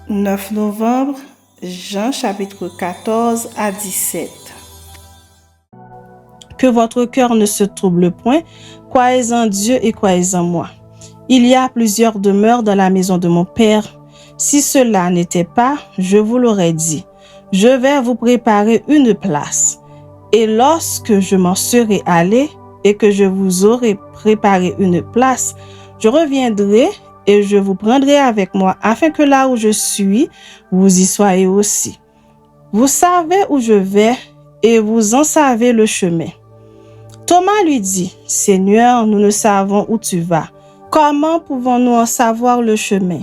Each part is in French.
9 novembre, Jean chapitre 14 à 17. Que votre cœur ne se trouble point, croyez en Dieu et croyez en moi. Il y a plusieurs demeures dans la maison de mon Père. Si cela n'était pas, je vous l'aurais dit. Je vais vous préparer une place. Et lorsque je m'en serai allé et que je vous aurai préparé une place, je reviendrai et je vous prendrai avec moi afin que là où je suis, vous y soyez aussi. Vous savez où je vais et vous en savez le chemin. Thomas lui dit, « Seigneur, nous ne savons où tu vas. Comment pouvons-nous en savoir le chemin? »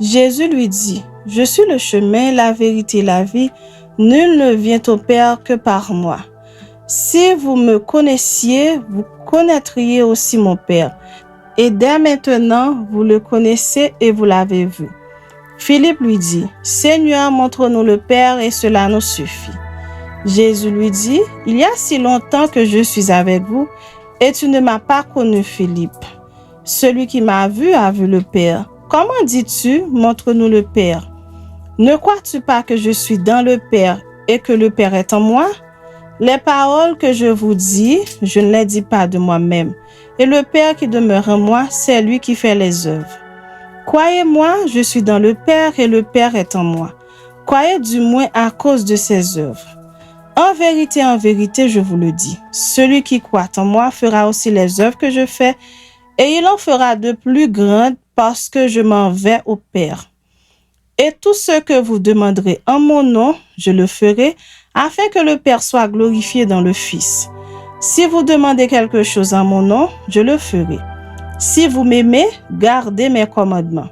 Jésus lui dit, « Je suis le chemin, la vérité et la vie. Nul ne vient au Père que par moi. Si vous me connaissiez, vous connaîtriez aussi mon Père. Et dès maintenant, vous le connaissez et vous l'avez vu. » Philippe lui dit, « Seigneur, montre-nous le Père et cela nous suffit. » Jésus lui dit, « Il y a si longtemps que je suis avec vous et tu ne m'as pas connu, Philippe. Celui qui m'a vu a vu le Père. Comment dis-tu, montre-nous le Père? Ne crois-tu pas que je suis dans le Père et que le Père est en moi? Les paroles que je vous dis, je ne les dis pas de moi-même. Et le Père qui demeure en moi, c'est lui qui fait les œuvres. Croyez-moi, je suis dans le Père et le Père est en moi. Croyez du moins à cause de ses œuvres. En vérité, je vous le dis, celui qui croit en moi fera aussi les œuvres que je fais, et il en fera de plus grandes parce que je m'en vais au Père. Et tout ce que vous demanderez en mon nom, je le ferai, afin que le Père soit glorifié dans le Fils. Si vous demandez quelque chose en mon nom, je le ferai. Si vous m'aimez, gardez mes commandements.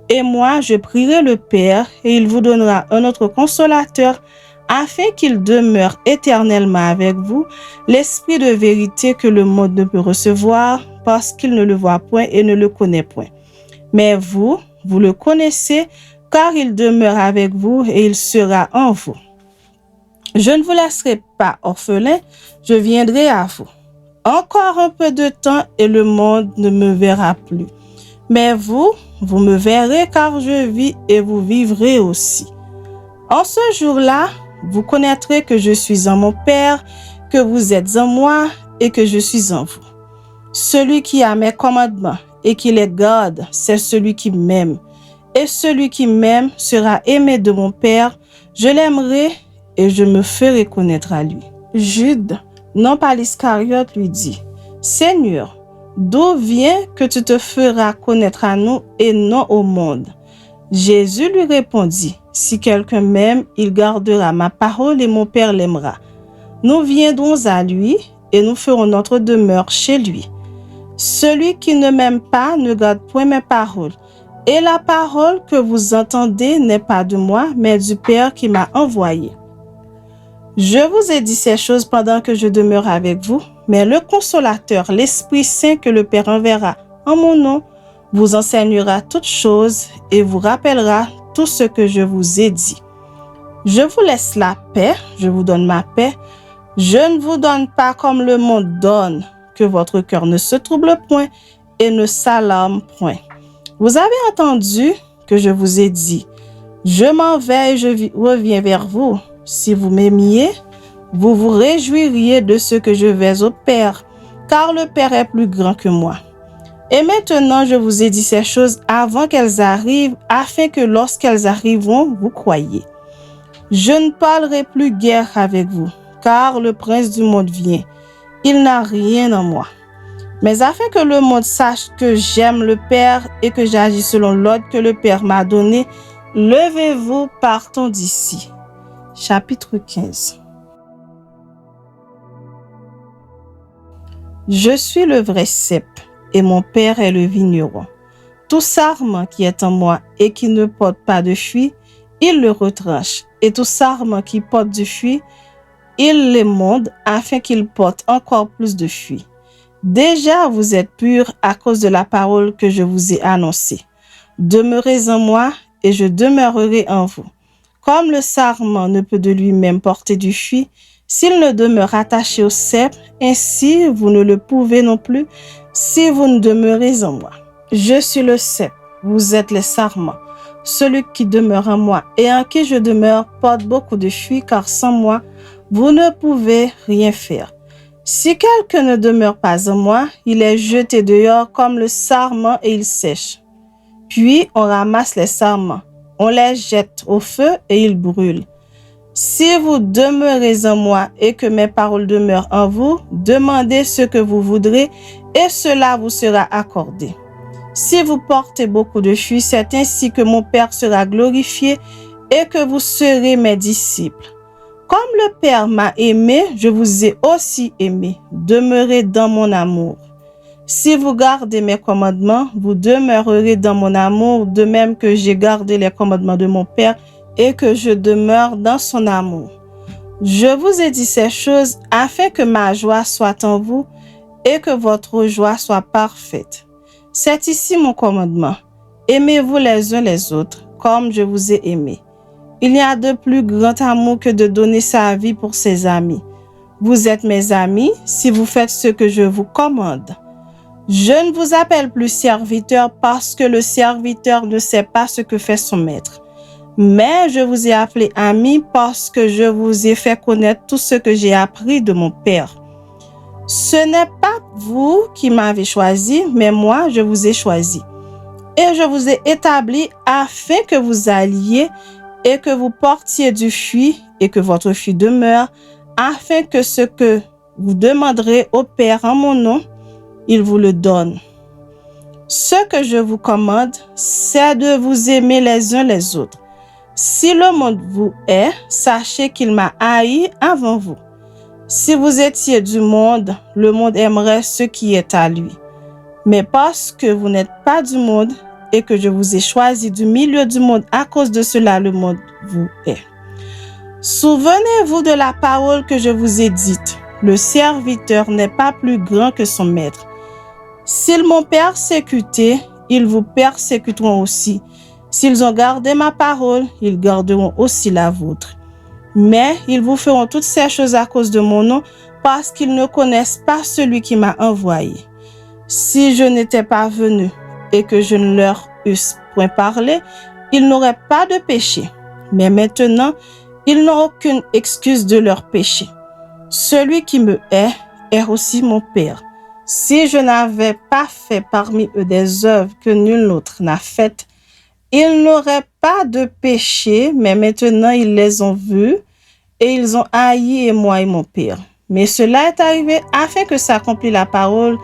Et moi, je prierai le Père, et il vous donnera un autre consolateur, afin qu'il demeure éternellement avec vous, l'Esprit de vérité que le monde ne peut recevoir, parce qu'il ne le voit point et ne le connaît point. Mais vous le connaissez, car il demeure avec vous et il sera en vous. Je ne vous laisserai pas orphelin, je viendrai à vous. Encore un peu de temps et le monde ne me verra plus. Mais vous me verrez car je vis et vous vivrez aussi. En ce jour-là, vous connaîtrez que je suis en mon Père, que vous êtes en moi et que je suis en vous. Celui qui a mes commandements et qui les garde, c'est celui qui m'aime. Et celui qui m'aime sera aimé de mon Père. Je l'aimerai et je me ferai connaître à lui. Jude, non pas l'Iscariote, lui dit, « Seigneur, d'où vient que tu te feras connaître à nous et non au monde? » Jésus lui répondit, « Si quelqu'un m'aime, il gardera ma parole et mon Père l'aimera. Nous viendrons à lui et nous ferons notre demeure chez lui. Celui qui ne m'aime pas ne garde point mes paroles. Et la parole que vous entendez n'est pas de moi, mais du Père qui m'a envoyé. Je vous ai dit ces choses pendant que je demeure avec vous, mais le Consolateur, l'Esprit Saint que le Père enverra en mon nom, vous enseignera toutes choses et vous rappellera tout ce que je vous ai dit. Je vous laisse la paix, je vous donne ma paix. Je ne vous donne pas comme le monde donne, que votre cœur ne se trouble point et ne s'alarme point. Vous avez entendu que je vous ai dit, je m'en vais et je reviens vers vous. Si vous m'aimiez, vous vous réjouiriez de ce que je vais au Père, car le Père est plus grand que moi. Et maintenant, je vous ai dit ces choses avant qu'elles arrivent, afin que lorsqu'elles arriveront, vous croyiez. Je ne parlerai plus guère avec vous, car le prince du monde vient. Il n'a rien en moi. Mais afin que le monde sache que j'aime le Père et que j'agis selon l'ordre que le Père m'a donné, levez-vous, partons d'ici. Chapitre 15. Je suis le vrai cep et mon Père est le vigneron. Tout sarment qui est en moi et qui ne porte pas de fruit, il le retranche. Et tout sarment qui porte du fruit, il l'émonde afin qu'il porte encore plus de fruits. Déjà, vous êtes purs à cause de la parole que je vous ai annoncée. Demeurez en moi et je demeurerai en vous. Comme le sarment ne peut de lui-même porter du fruit, s'il ne demeure attaché au cep, ainsi vous ne le pouvez non plus si vous ne demeurez en moi. Je suis le cep, vous êtes les sarments. Celui qui demeure en moi et en qui je demeure porte beaucoup de fruits, car sans moi, vous ne pouvez rien faire. Si quelqu'un ne demeure pas en moi, il est jeté dehors comme le sarment et il sèche. Puis on ramasse les sarments, on les jette au feu et ils brûlent. Si vous demeurez en moi et que mes paroles demeurent en vous, demandez ce que vous voudrez et cela vous sera accordé. Si vous portez beaucoup de fruits, c'est ainsi que mon Père sera glorifié et que vous serez mes disciples. Comme le Père m'a aimé, je vous ai aussi aimé. Demeurez dans mon amour. Si vous gardez mes commandements, vous demeurerez dans mon amour, de même que j'ai gardé les commandements de mon Père et que je demeure dans son amour. Je vous ai dit ces choses afin que ma joie soit en vous et que votre joie soit parfaite. C'est ici mon commandement. Aimez-vous les uns les autres, comme je vous ai aimé. Il n'y a de plus grand amour que de donner sa vie pour ses amis. Vous êtes mes amis si vous faites ce que je vous commande. Je ne vous appelle plus serviteur parce que le serviteur ne sait pas ce que fait son maître. Mais je vous ai appelé ami parce que je vous ai fait connaître tout ce que j'ai appris de mon Père. Ce n'est pas vous qui m'avez choisi, mais moi, je vous ai choisi. Et je vous ai établi afin que vous alliez et que vous portiez du fruit et que votre fruit demeure, afin que ce que vous demanderez au Père en mon nom, il vous le donne. Ce que je vous commande, c'est de vous aimer les uns les autres. Si le monde vous hait, sachez qu'il m'a haï avant vous. Si vous étiez du monde, le monde aimerait ce qui est à lui. Mais parce que vous n'êtes pas du monde et que je vous ai choisi du milieu du monde, à cause de cela, le monde vous hait. Souvenez-vous de la parole que je vous ai dite. Le serviteur n'est pas plus grand que son maître. S'ils m'ont persécuté, ils vous persécuteront aussi. S'ils ont gardé ma parole, ils garderont aussi la vôtre. Mais ils vous feront toutes ces choses à cause de mon nom, parce qu'ils ne connaissent pas celui qui m'a envoyé. Si je n'étais pas venu et que je ne leur eusse point parlé, ils n'auraient pas de péché. Mais maintenant, ils n'ont aucune excuse de leur péché. Celui qui me hait est aussi mon Père. Si je n'avais pas fait parmi eux des œuvres que nul autre n'a faites, ils n'auraient pas de péché, mais maintenant ils les ont vus et ils ont haï moi et mon Père. Mais cela est arrivé afin que s'accomplisse la parole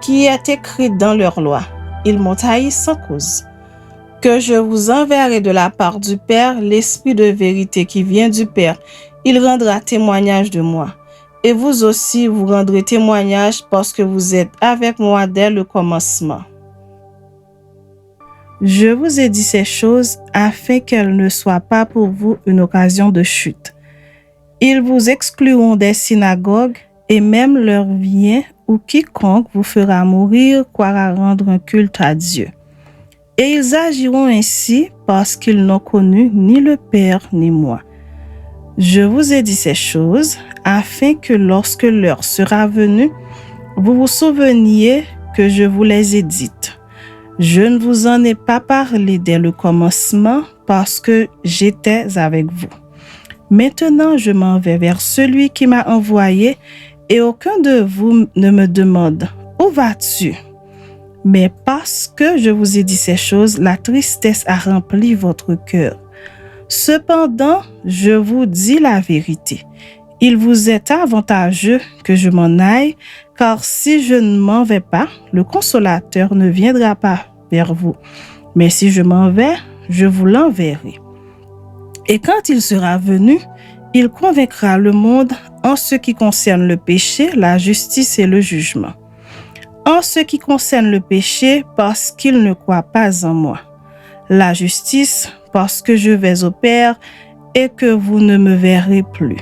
qui est écrite dans leur loi. Ils m'ont haï sans cause. Que je vous enverrai de la part du Père l'Esprit de vérité qui vient du Père. Il rendra témoignage de moi. Et vous aussi, vous rendrez témoignage parce que vous êtes avec moi dès le commencement. Je vous ai dit ces choses afin qu'elles ne soient pas pour vous une occasion de chute. Ils vous excluront des synagogues et même leur vient ou quiconque vous fera mourir croira rendre un culte à Dieu. Et ils agiront ainsi parce qu'ils n'ont connu ni le Père ni moi. Je vous ai dit ces choses afin que lorsque l'heure sera venue, vous vous souveniez que je vous les ai dites. Je ne vous en ai pas parlé dès le commencement parce que j'étais avec vous. Maintenant, je m'en vais vers celui qui m'a envoyé et aucun de vous ne me demande « Où vas-tu » Mais parce que je vous ai dit ces choses, la tristesse a rempli votre cœur. Cependant, je vous dis la vérité. Il vous est avantageux que je m'en aille, car si je ne m'en vais pas, le consolateur ne viendra pas vers vous. Mais si je m'en vais, je vous l'enverrai. Et quand il sera venu, il convaincra le monde en ce qui concerne le péché, la justice et le jugement. En ce qui concerne le péché, parce qu'il ne croit pas en moi. La justice, parce que je vais au Père et que vous ne me verrez plus.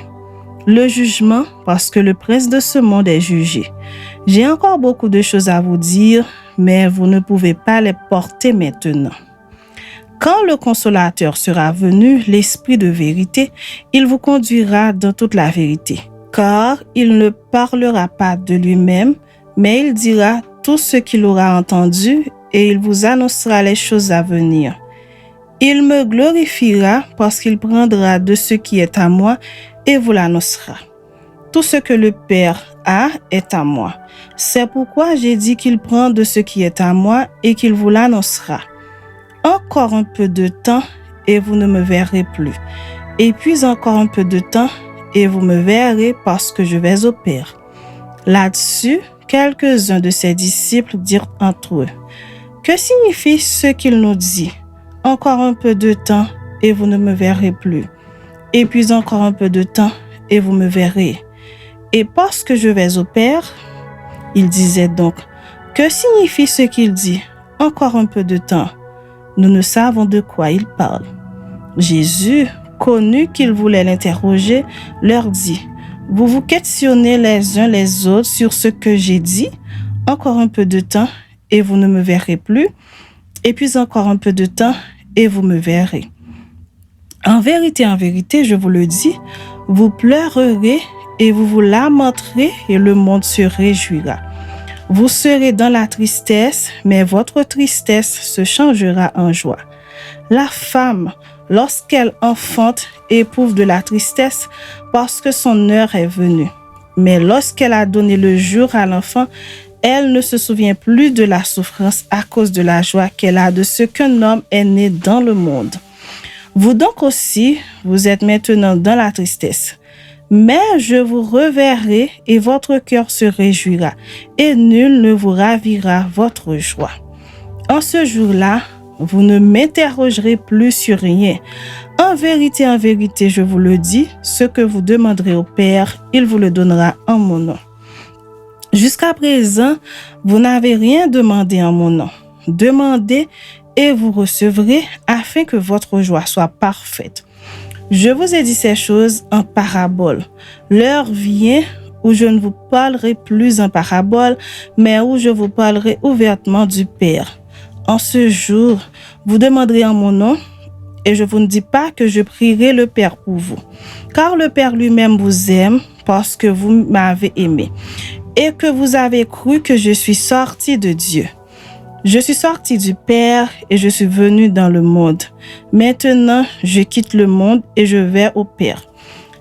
Le jugement, parce que le prince de ce monde est jugé. J'ai encore beaucoup de choses à vous dire, mais vous ne pouvez pas les porter maintenant. Quand le consolateur sera venu, l'Esprit de vérité, il vous conduira dans toute la vérité, car il ne parlera pas de lui-même, mais il dira tout ce qu'il aura entendu et il vous annoncera les choses à venir. Il me glorifiera parce qu'il prendra de ce qui est à moi et vous l'annoncera. Tout ce que le Père a est à moi. C'est pourquoi j'ai dit qu'il prend de ce qui est à moi et qu'il vous l'annoncera. Encore un peu de temps et vous ne me verrez plus. Et puis encore un peu de temps et vous me verrez parce que je vais au Père. Là-dessus, quelques-uns de ses disciples dirent entre eux, « Que signifie ce qu'il nous dit? Encore un peu de temps et vous ne me verrez plus. Et puis encore un peu de temps et vous me verrez. Et parce que je vais au Père, il disait donc, que signifie ce qu'il dit? Encore un peu de temps. Nous ne savons de quoi il parle. Jésus, connu qu'il voulait l'interroger, leur dit, vous vous questionnez les uns les autres sur ce que j'ai dit? Encore un peu de temps et vous ne me verrez plus. Et puis encore un peu de temps et vous me verrez. En vérité, je vous le dis, vous pleurerez et vous vous lamenterez et le monde se réjouira. Vous serez dans la tristesse, mais votre tristesse se changera en joie. La femme, lorsqu'elle enfante, éprouve de la tristesse parce que son heure est venue. Mais lorsqu'elle a donné le jour à l'enfant, elle ne se souvient plus de la souffrance à cause de la joie qu'elle a de ce qu'un homme est né dans le monde. Vous donc aussi, vous êtes maintenant dans la tristesse. Mais je vous reverrai et votre cœur se réjouira et nul ne vous ravira votre joie. En ce jour-là, vous ne m'interrogerez plus sur rien. En vérité, je vous le dis, ce que vous demanderez au Père, il vous le donnera en mon nom. Jusqu'à présent, vous n'avez rien demandé en mon nom. Demandez et vous recevrez afin que votre joie soit parfaite. Je vous ai dit ces choses en parabole. L'heure vient où je ne vous parlerai plus en parabole, mais où je vous parlerai ouvertement du Père. En ce jour, vous demanderez en mon nom, et je vous ne dis pas que je prierai le Père pour vous, car le Père lui-même vous aime parce que vous m'avez aimé, et que vous avez cru que je suis sorti de Dieu. Je suis sorti du Père et je suis venu dans le monde. Maintenant, je quitte le monde et je vais au Père.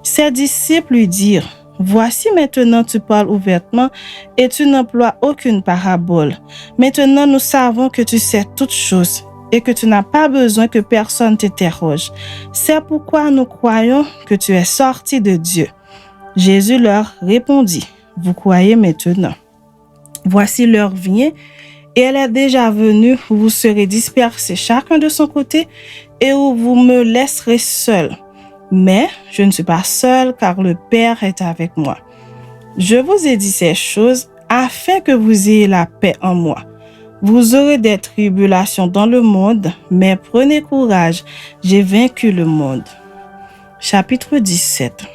Ses disciples lui dirent, « Voici maintenant tu parles ouvertement et tu n'emploies aucune parabole. Maintenant, nous savons que tu sais toutes choses et que tu n'as pas besoin que personne t'interroge. C'est pourquoi nous croyons que tu es sorti de Dieu. » Jésus leur répondit, « Vous croyez maintenant. Voici l'heure vient et elle est déjà venue où vous serez dispersés chacun de son côté et où vous me laisserez seul. Mais je ne suis pas seul car le Père est avec moi. Je vous ai dit ces choses afin que vous ayez la paix en moi. Vous aurez des tribulations dans le monde, mais prenez courage, j'ai vaincu le monde. » Chapitre 17.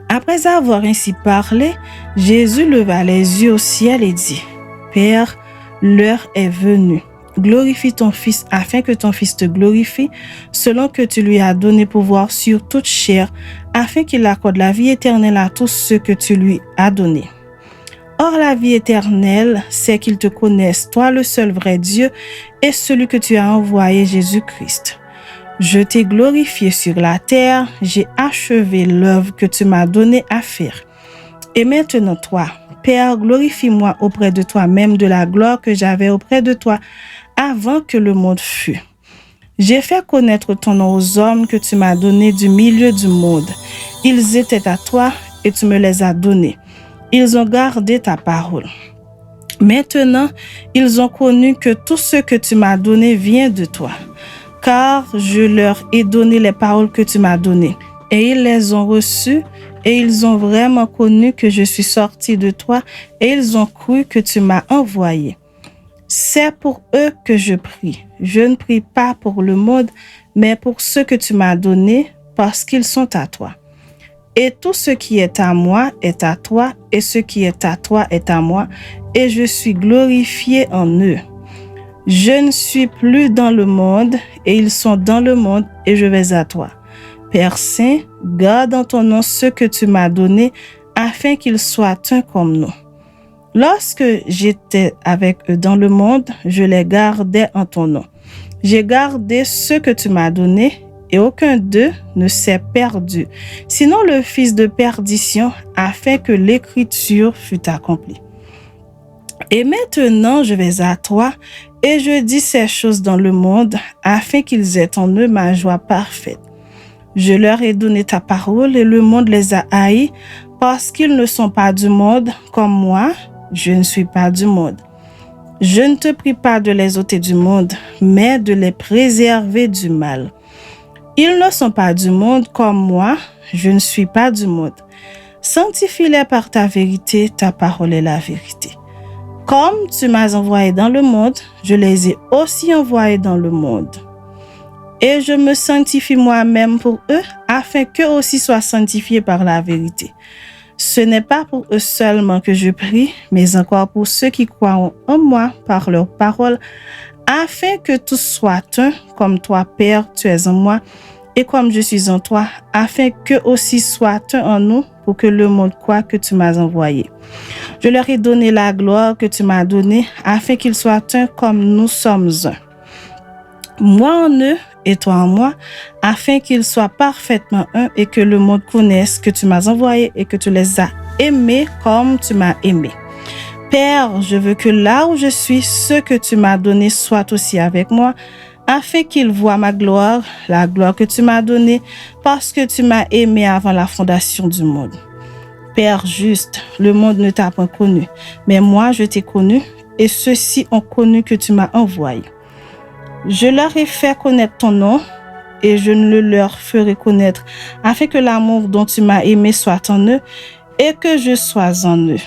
Après avoir ainsi parlé, Jésus leva les yeux au ciel et dit, « Père, l'heure est venue. Glorifie ton Fils afin que ton Fils te glorifie, selon que tu lui as donné pouvoir sur toute chair, afin qu'il accorde la vie éternelle à tous ceux que tu lui as donnés. Or, la vie éternelle, c'est qu'ils te connaissent, toi le seul vrai Dieu, et celui que tu as envoyé, Jésus-Christ. Je t'ai glorifié sur la terre, j'ai achevé l'œuvre que tu m'as donnée à faire. Et maintenant, toi, Père, glorifie-moi auprès de toi-même de la gloire que j'avais auprès de toi avant que le monde fût. J'ai fait connaître ton nom aux hommes que tu m'as donnés du milieu du monde. Ils étaient à toi et tu me les as donnés. Ils ont gardé ta parole. Maintenant, ils ont connu que tout ce que tu m'as donné vient de toi. Car je leur ai donné les paroles que tu m'as données. Et ils les ont reçues et ils ont vraiment connu que je suis sorti de toi et ils ont cru que tu m'as envoyé. C'est pour eux que je prie. Je ne prie pas pour le monde, mais pour ceux que tu m'as donnés parce qu'ils sont à toi. Et tout ce qui est à moi est à toi et ce qui est à toi est à moi et je suis glorifié en eux. Je ne suis plus dans le monde et ils sont dans le monde et je vais à toi. Père Saint, garde en ton nom ce que tu m'as donné afin qu'ils soient un comme nous. Lorsque j'étais avec eux dans le monde, je les gardais en ton nom. J'ai gardé ce que tu m'as donné et aucun d'eux ne s'est perdu. Sinon le fils de perdition a fait que l'écriture fût accomplie. Et maintenant je vais à toi et je dis ces choses dans le monde afin qu'ils aient en eux ma joie parfaite. Je leur ai donné ta parole et le monde les a haïs parce qu'ils ne sont pas du monde comme moi, je ne suis pas du monde. Je ne te prie pas de les ôter du monde, mais de les préserver du mal. Ils ne sont pas du monde comme moi, je ne suis pas du monde. Sanctifie-les par ta vérité, ta parole est la vérité. Comme tu m'as envoyé dans le monde, je les ai aussi envoyés dans le monde. Et je me sanctifie moi-même pour eux, afin qu'eux aussi soient sanctifiés par la vérité. Ce n'est pas pour eux seulement que je prie, mais encore pour ceux qui croient en moi par leur parole, afin que tous soient un, comme toi, Père, tu es en moi, et comme je suis en toi, afin qu'eux aussi soient un en nous, pour que le monde croie que tu m'as envoyé. Je leur ai donné la gloire que tu m'as donnée, afin qu'ils soient un comme nous sommes un. Moi en eux et toi en moi, afin qu'ils soient parfaitement un et que le monde connaisse que tu m'as envoyé et que tu les as aimés comme tu m'as aimé. Père, je veux que là où je suis, ce que tu m'as donné soit aussi avec moi, afin qu'ils voient ma gloire, la gloire que tu m'as donnée, parce que tu m'as aimé avant la fondation du monde. Père juste, le monde ne t'a pas connu, mais moi je t'ai connu, et ceux-ci ont connu que tu m'as envoyé. Je leur ai fait connaître ton nom, et je ne le leur ferai connaître, afin que l'amour dont tu m'as aimé soit en eux, et que je sois en eux.